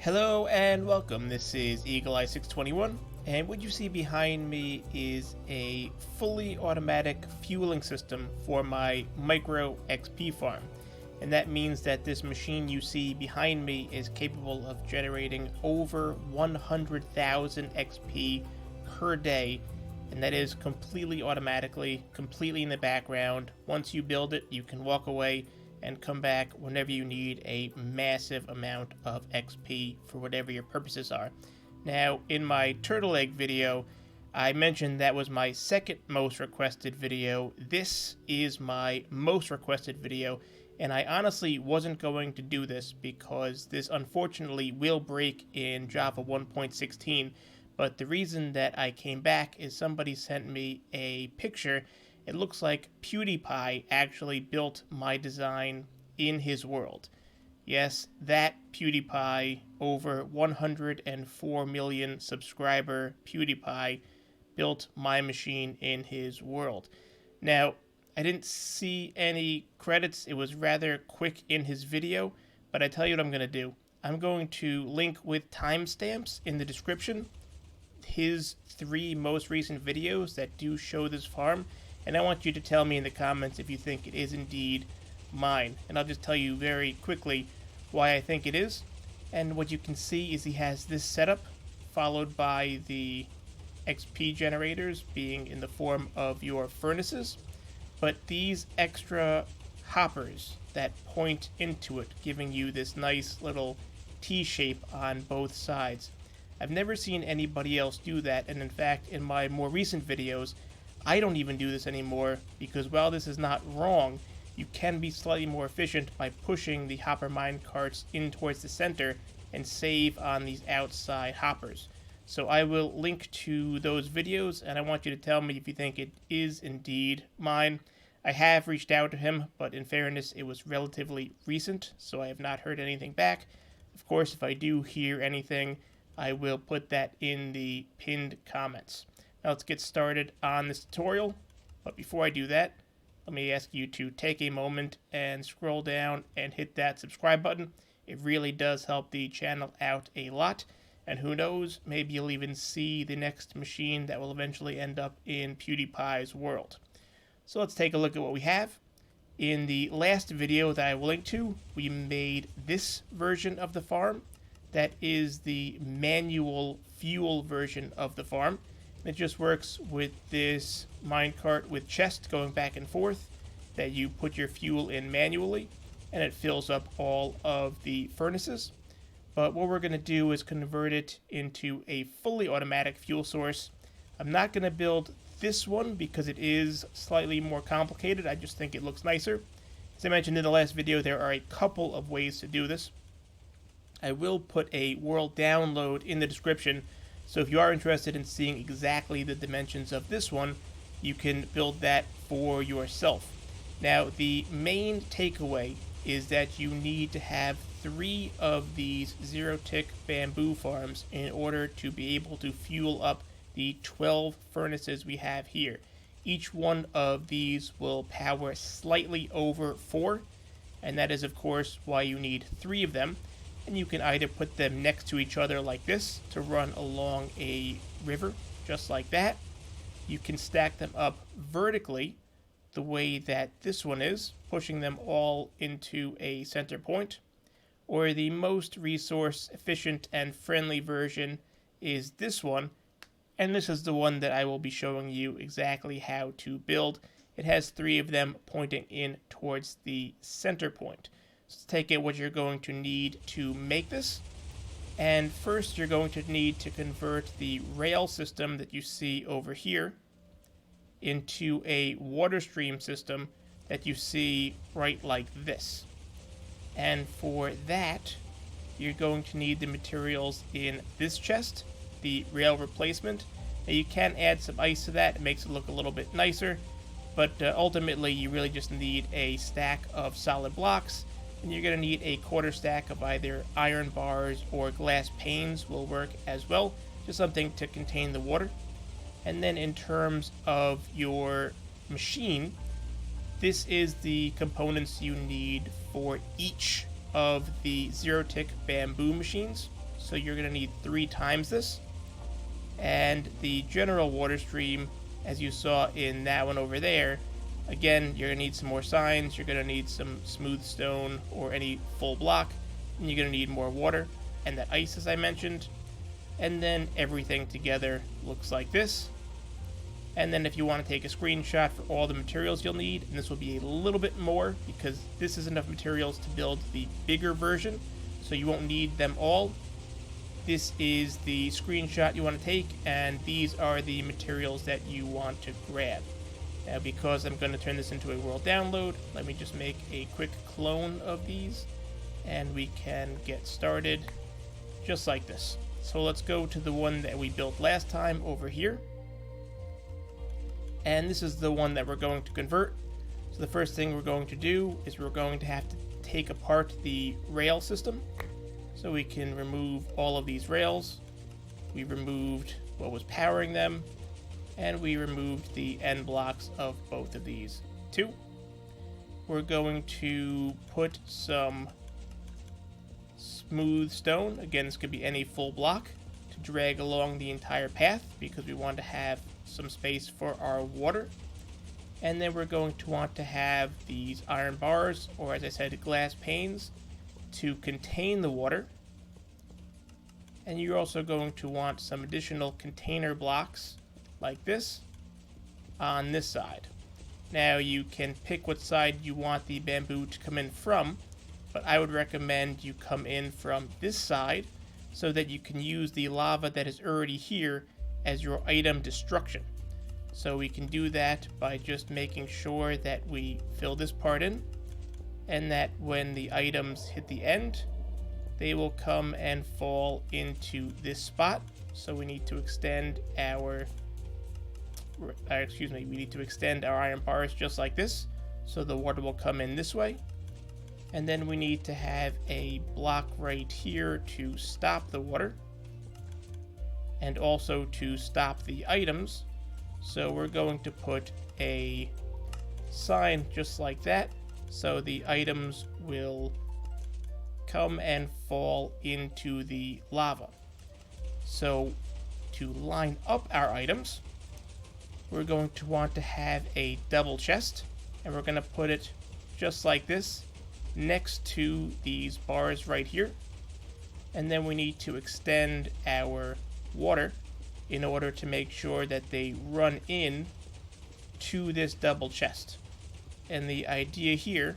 Hello and welcome. This is Eagle Eye 621, and what you see behind me is a fully automatic fueling system for my micro XP farm. And that means that this machine you see behind me is capable of generating over 100,000 XP per day, and that is completely automatically, completely in the background. Once you build it, you can walk away and come back whenever you need a massive amount of XP for whatever your purposes are. Now, in my turtle egg video, I mentioned that was my second most requested video. This is my most requested video, and I honestly wasn't going to do this because this unfortunately will break in Java 1.16, but the reason that I came back is somebody sent me a picture. It looks like PewDiePie actually built my design in his world. Yes, that PewDiePie, over 104 million subscriber PewDiePie, built my machine in his world. Now, I didn't see any credits. It was rather quick in his video, but I tell you what I'm going to do. I'm going to link with timestamps in the description his 3 most recent videos that do show this farm. And I want you to tell me in the comments if you think it is indeed mine. And I'll just tell you very quickly why I think it is. And what you can see is he has this setup, followed by the XP generators being in the form of your furnaces. But these extra hoppers that point into it, giving you this nice little T shape on both sides. I've never seen anybody else do that, and in fact, in my more recent videos, I don't even do this anymore, because while this is not wrong, you can be slightly more efficient by pushing the hopper mine carts in towards the center and save on these outside hoppers. So I will link to those videos, and I want you to tell me if you think it is indeed mine. I have reached out to him, but in fairness, it was relatively recent, so I have not heard anything back. Of course, if I do hear anything, I will put that in the pinned comments. Now let's get started on this tutorial, but before I do that, let me ask you to take a moment and scroll down and hit that subscribe button. It really does help the channel out a lot, and who knows, maybe you'll even see the next machine that will eventually end up in PewDiePie's world. So let's take a look at what we have. In the last video that I will link to, we made this version of the farm. That is the manual fuel version of the farm. It just works with this minecart with chest going back and forth that you put your fuel in manually, and it fills up all of the furnaces. But what we're going to do is convert it into a fully automatic fuel source. I'm not going to build this one because it is slightly more complicated. I just think it looks nicer. As I mentioned in the last video, there are a couple of ways to do this. I will put a world download in the description, so if you are interested in seeing exactly the dimensions of this one, you can build that for yourself. Now, the main takeaway is that you need to have 3 of these zero-tick bamboo farms in order to be able to fuel up the 12 furnaces we have here. Each one of these will power slightly over 4, and that is, of course, why you need 3 of them. And you can either put them next to each other like this to run along a river, just like that. You can stack them up vertically the way that this one is, pushing them all into a center point. Or the most resource efficient and friendly version is this one, and this is the one that I will be showing you exactly how to build. It has 3 of them pointing in towards the center point. So let's take it what you're going to need to make this. And first you're going to need to convert the rail system that you see over here into a water stream system that you see right like this. And for that, you're going to need the materials in this chest, the rail replacement. Now you can add some ice to that, it makes it look a little bit nicer, but ultimately you really just need a stack of solid blocks. And you're going to need a quarter stack of either iron bars or glass panes will work as well, just something to contain the water. And then in terms of your machine, this is the components you need for each of the zero-tick bamboo machines. so you're going to need 3 times this. And the general water stream, as you saw in that one over there, again, you're going to need some more signs, you're going to need some smooth stone or any full block, and you're going to need more water, and that ice as I mentioned. And then everything together looks like this. And then if you want to take a screenshot for all the materials you'll need, and this will be a little bit more because this is enough materials to build the bigger version, so you won't need them all. This is the screenshot you want to take, and these are the materials that you want to grab. Now, because I'm going to turn this into a world download, let me just make a quick clone of these, and we can get started just like this. So let's go to the one that we built last time over here. And this is the one that we're going to convert. So the first thing we're going to do is we're going to have to take apart the rail system. So we can remove all of these rails. We removed what was powering them, and we removed the end blocks of both of these too. We're going to put some smooth stone, again this could be any full block, to drag along the entire path because we want to have some space for our water. And then we're going to want to have these iron bars, or as I said, glass panes, to contain the water. And you're also going to want some additional container blocks like this on this side. Now you can pick what side you want the bamboo to come in from, but I would recommend you come in from this side so that you can use the lava that is already here as your item destruction. So we can do that by just making sure that we fill this part in, and that when the items hit the end, they will come and fall into this spot. So we need to extend our we need to extend our iron bars just like this, so the water will come in this way. And then we need to have a block right here to stop the water, and also to stop the items. So we're going to put a sign just like that, so the items will come and fall into the lava. So to line up our items, we're going to want to have a double chest, and we're going to put it just like this next to these bars right here. And then we need to extend our water in order to make sure that they run in to this double chest. And the idea here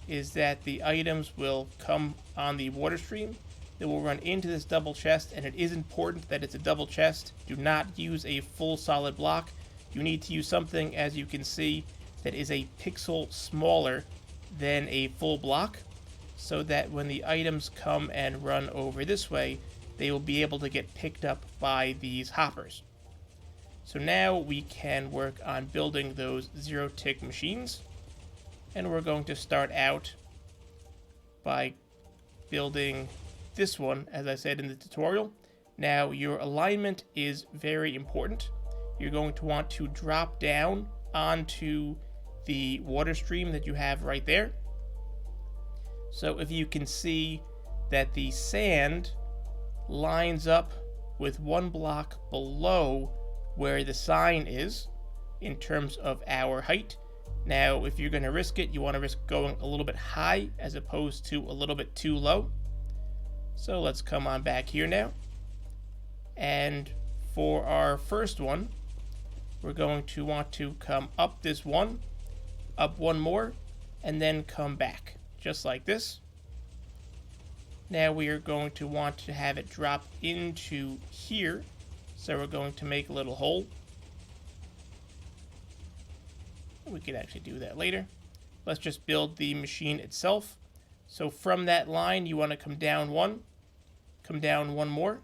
is that the items will come on the water stream, they will run into this double chest, and it is important that it's a double chest. Do not use a full solid block. You need to use something, as you can see, that is a pixel smaller than a full block, so that when the items come and run over this way, they will be able to get picked up by these hoppers. So now we can work on building those zero-tick machines, and we're going to start out by building this one, as I said in the tutorial. Now your alignment is very important. You're going to want to drop down onto the water stream that you have right there. So if you can see that the sand lines up with one block below where the sign is in terms of our height. Now if you're going to risk it, you want to risk going a little bit high as opposed to a little bit too low. So let's come on back here now, and for our first one, we're going to want to come up this one, up one more, and then come back, just like this. Now we are going to want to have it drop into here, so we're going to make a little hole. We could actually do that later. Let's just build the machine itself. So from that line, you want to come down one more,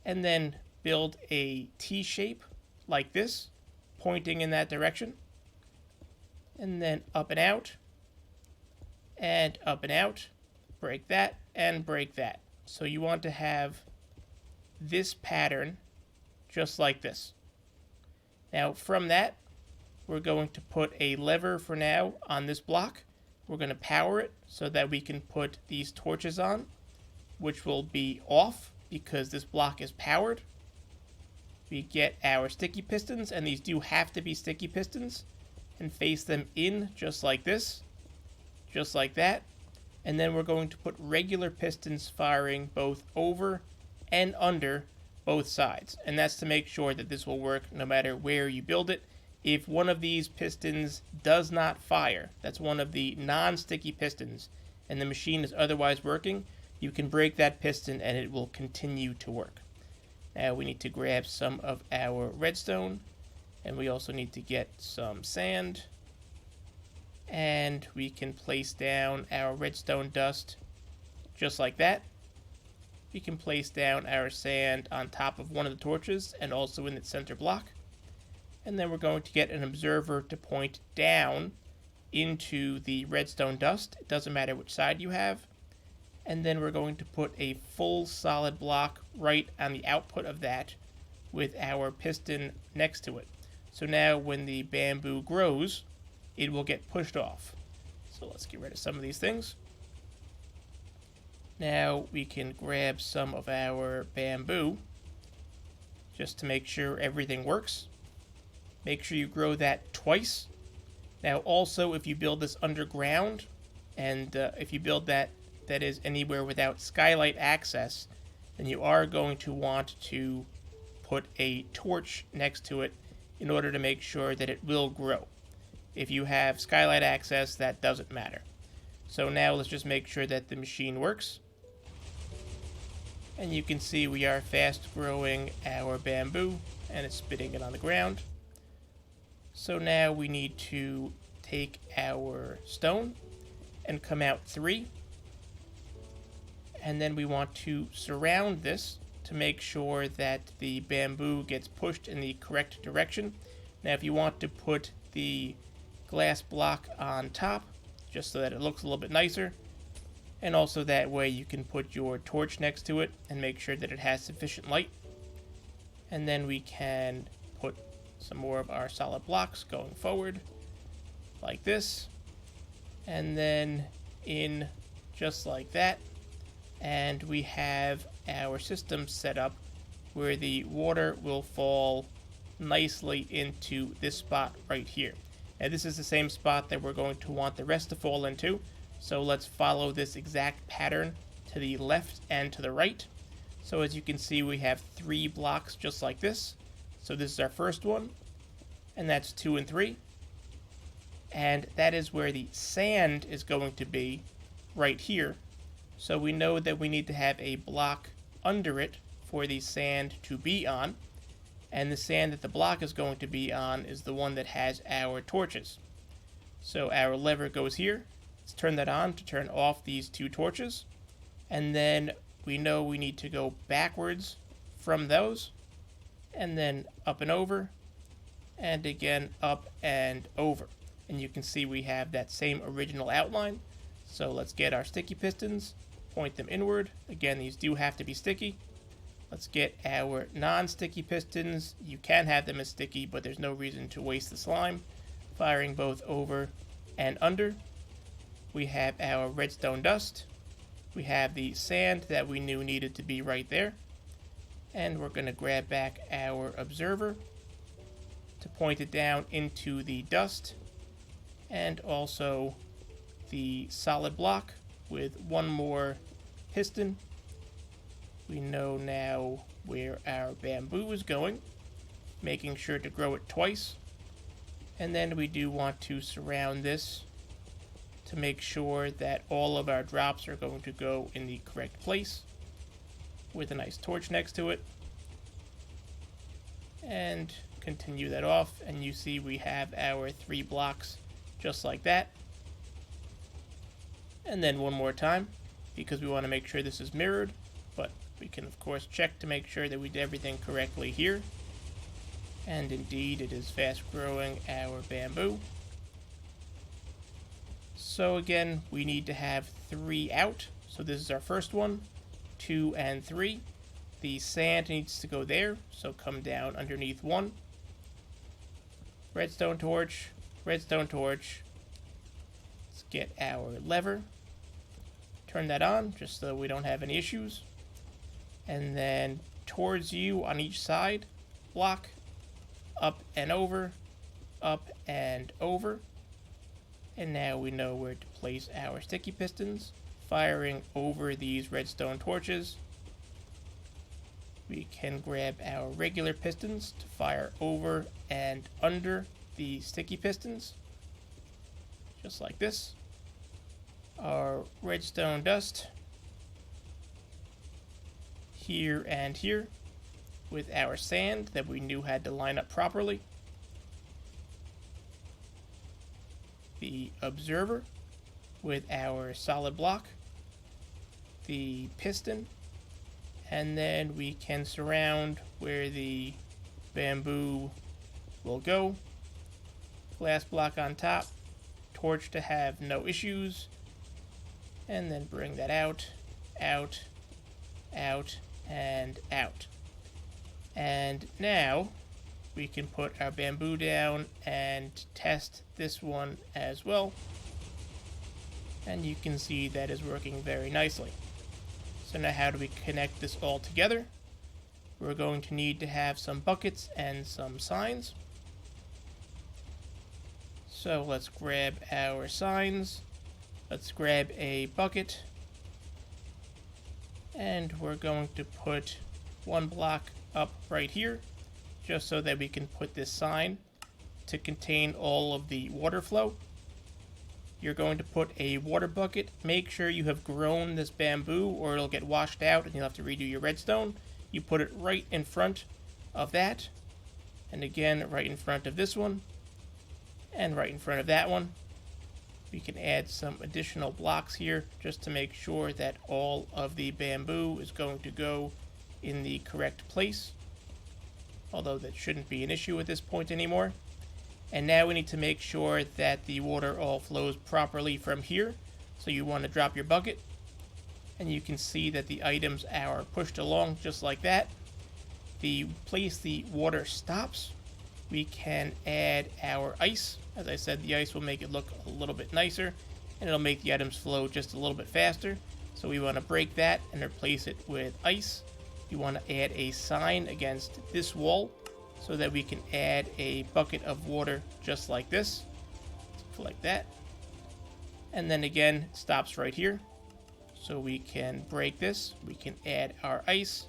and then build a T shape like this, pointing in that direction, and then up and out, and up and out, break that, and break that. So you want to have this pattern just like this. Now from that, we're going to put a lever for now on this block. We're going to power it so that we can put these torches on. which will be off because this block is powered. We get our sticky pistons, and these do have to be sticky pistons, and face them in just like this, just like that. And then we're going to put regular pistons firing both over and under both sides. And that's to make sure that this will work no matter where you build it. If one of these pistons does not fire, that's one of the non-sticky pistons, and the machine is otherwise working, you can break that piston and it will continue to work. Now we need to grab some of our redstone, and we also need to get some sand. And we can place down our redstone dust just like that. We can place down our sand on top of one of the torches and also in its center block. And then we're going to get an observer to point down into the redstone dust. It doesn't matter which side you have. And then we're going to put a full solid block right on the output of that with our piston next to it. So now when the bamboo grows, it will get pushed off. So let's get rid of some of these things. Now we can grab some of our bamboo just to make sure everything works. Make sure you grow that twice. Now also, if you build this underground, and if you build that is anywhere without skylight access, then you are going to want to put a torch next to it in order to make sure that it will grow. If you have skylight access, that doesn't matter. So now let's just make sure that the machine works. And you can see we are fast growing our bamboo, and it's spitting it on the ground. So now we need to take our stone and come out 3. And then we want to surround this to make sure that the bamboo gets pushed in the correct direction. Now if you want to put the glass block on top, just so that it looks a little bit nicer, and also that way you can put your torch next to it and make sure that it has sufficient light. And then we can put some more of our solid blocks going forward like this, and then in just like that. And we have our system set up where the water will fall nicely into this spot right here. Now this is the same spot that we're going to want the rest to fall into, so let's follow this exact pattern to the left and to the right. So as you can see, we have 3 blocks just like this. So this is our first one, and that's 2 and 3. And that is where the sand is going to be, right here. So we know that we need to have a block under it for the sand to be on. And the sand that the block is going to be on is the one that has our torches. So our lever goes here. Let's turn that on to turn off these 2 torches. And then we know we need to go backwards from those. And then up and over. And again up and over. And you can see we have that same original outline. So let's get our sticky pistons. Point them inward. Again, these do have to be sticky. Let's get our non-sticky pistons. You can have them as sticky, but there's no reason to waste the slime. Firing both over and under. We have our redstone dust. We have the sand that we knew needed to be right there. And we're going to grab back our observer to point it down into the dust. And also the solid block with one more piston. We know now where our bamboo is going, making sure to grow it twice. And then we do want to surround this to make sure that all of our drops are going to go in the correct place with a nice torch next to it. And continue that off, and you see we have our 3 blocks just like that. And then one more time, because we want to make sure this is mirrored, but we can of course check to make sure that we did everything correctly here. And indeed it is fast growing our bamboo. So again, we need to have 3 out. So this is our first one, 2 and 3. The sand needs to go there, so come down underneath 1. Redstone torch, redstone torch. Let's get our lever. turn that on just so we don't have any issues. And then towards you on each side, block, up and over, up and over. And now we know where to place our sticky pistons, firing over these redstone torches. We can grab our regular pistons to fire over and under the sticky pistons, just like this. Our redstone dust here and here with our sand that we knew had to line up properly. The observer with our solid block, the piston, and then we can surround where the bamboo will go. Glass block on top, torch to have no issues, and then bring that out, out, out, and out. And now we can put our bamboo down and test this one as well. And you can see that is working very nicely. So now how do we connect this all together? We're going to need to have some buckets and some signs. So let's grab our signs. Let's grab a bucket. And we're going to put one block up right here, just so that we can put this sign to contain all of the water flow. You're going to put a water bucket. Make sure you have grown this bamboo or it'll get washed out and you'll have to redo your redstone. You put it right in front of that, and again right in front of this one, and right in front of that one. We can add some additional blocks here just to make sure that all of the bamboo is going to go in the correct place, although that shouldn't be an issue at this point anymore. And now we need to make sure that the water all flows properly from here. So you want to drop your bucket, and you can see that the items are pushed along just like that. The place the water stops, we can add our ice. As I said, the ice will make it look a little bit nicer, and it'll make the items flow just a little bit faster. So we want to break that and replace it with ice. You want to add a sign against this wall so that we can add a bucket of water just like this, like that. And then again, it stops right here. So we can break this, we can add our ice,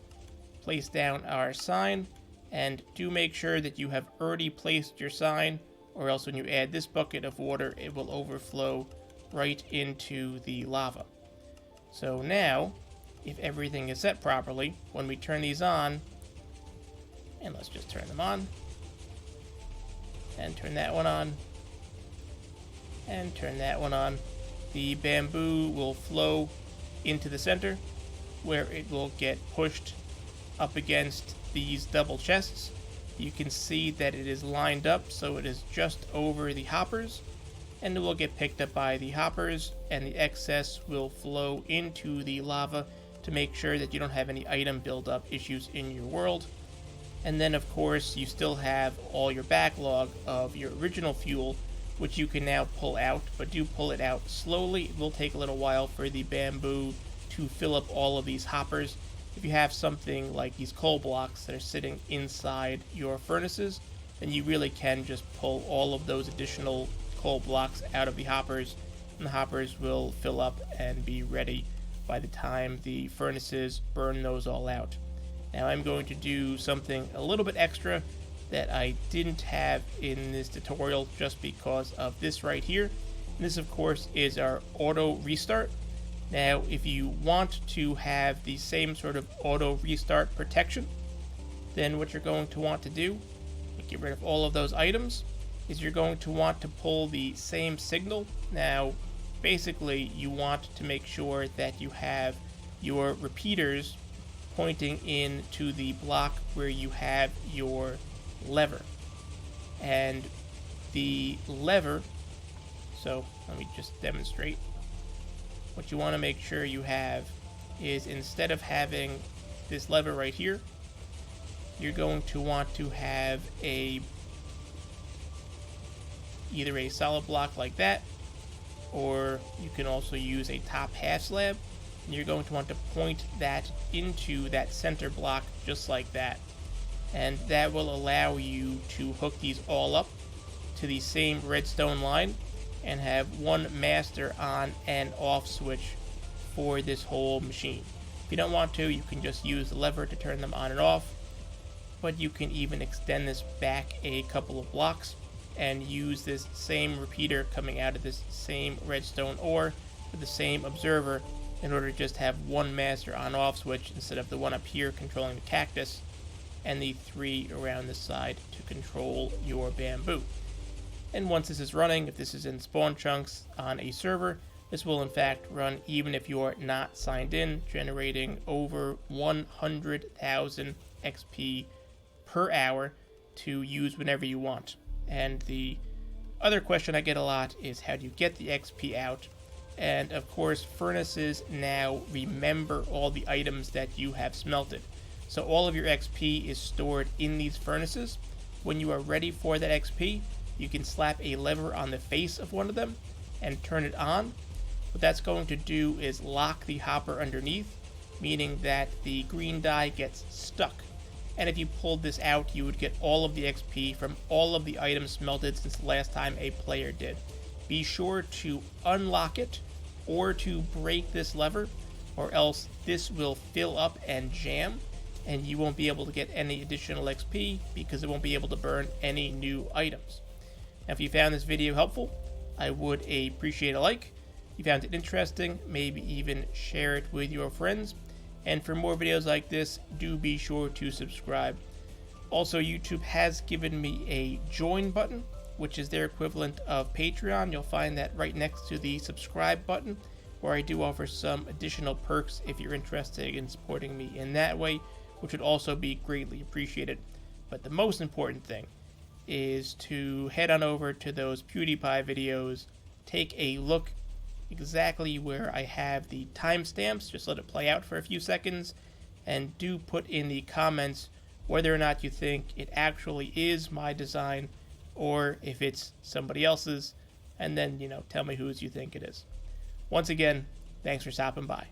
place down our sign, and do make sure that you have already placed your sign, or else when you add this bucket of water, it will overflow right into the lava. So now, if everything is set properly, when we turn these on, and let's just turn them on, and turn that one on, and turn that one on, the bamboo will flow into the center, where it will get pushed up against these double chests. You can see that it is lined up, so it is just over the hoppers, and it will get picked up by the hoppers, and the excess will flow into the lava to make sure that you don't have any item buildup issues in your world. And then of course you still have all your backlog of your original fuel, which you can now pull out, but do pull it out slowly. It will take a little while for the bamboo to fill up all of these hoppers. If you have something like these coal blocks that are sitting inside your furnaces, then you really can just pull all of those additional coal blocks out of the hoppers, and the hoppers will fill up and be ready by the time the furnaces burn those all out. Now I'm going to do something a little bit extra that I didn't have in this tutorial just because of this right here. And this of course is our auto restart. Now if you want to have the same sort of auto restart protection, then what you're going to want to do to get rid of all of those items is you're going to want to pull the same signal. Now basically you want to make sure that you have your repeaters pointing in to the block where you have your lever. And the lever, so let me just demonstrate. What you want to make sure you have is, instead of having this lever right here, you're going to want to have either a solid block like that, or you can also use a top half slab. and you're going to want to point that into that center block just like that. And that will allow you to hook these all up to the same redstone line and have one master on and off switch for this whole machine. If you don't want to, you can just use the lever to turn them on and off, but you can even extend this back a couple of blocks and use this same repeater coming out of this same redstone ore with the same observer in order to just have one master on-off switch instead of the one up here controlling the cactus and the 3 around the side to control your bamboo. And once this is running, if this is in spawn chunks on a server, this will in fact run even if you are not signed in, generating over 100,000 XP per hour to use whenever you want. And the other question I get a lot is, how do you get the XP out? And of course, furnaces now remember all the items that you have smelted. So all of your XP is stored in these furnaces. When you are ready for that XP, you can slap a lever on the face of one of them and turn it on. What that's going to do is lock the hopper underneath, meaning that the green dye gets stuck. And if you pulled this out, you would get all of the XP from all of the items smelted since the last time a player did. Be sure to unlock it or to break this lever, or else this will fill up and jam, and you won't be able to get any additional XP because it won't be able to burn any new items. Now, if you found this video helpful, I would appreciate a like. If you found it interesting, maybe even share it with your friends. And for more videos like this, do be sure to subscribe. Also, YouTube has given me a join button, which is their equivalent of Patreon. You'll find that right next to the subscribe button, where I do offer some additional perks if you're interested in supporting me in that way, which would also be greatly appreciated. But the most important thing is to head on over to those PewDiePie videos, take a look exactly where I have the timestamps, just let it play out for a few seconds, and do put in the comments whether or not you think it actually is my design or if it's somebody else's, and then, tell me whose you think it is. Once again, thanks for stopping by.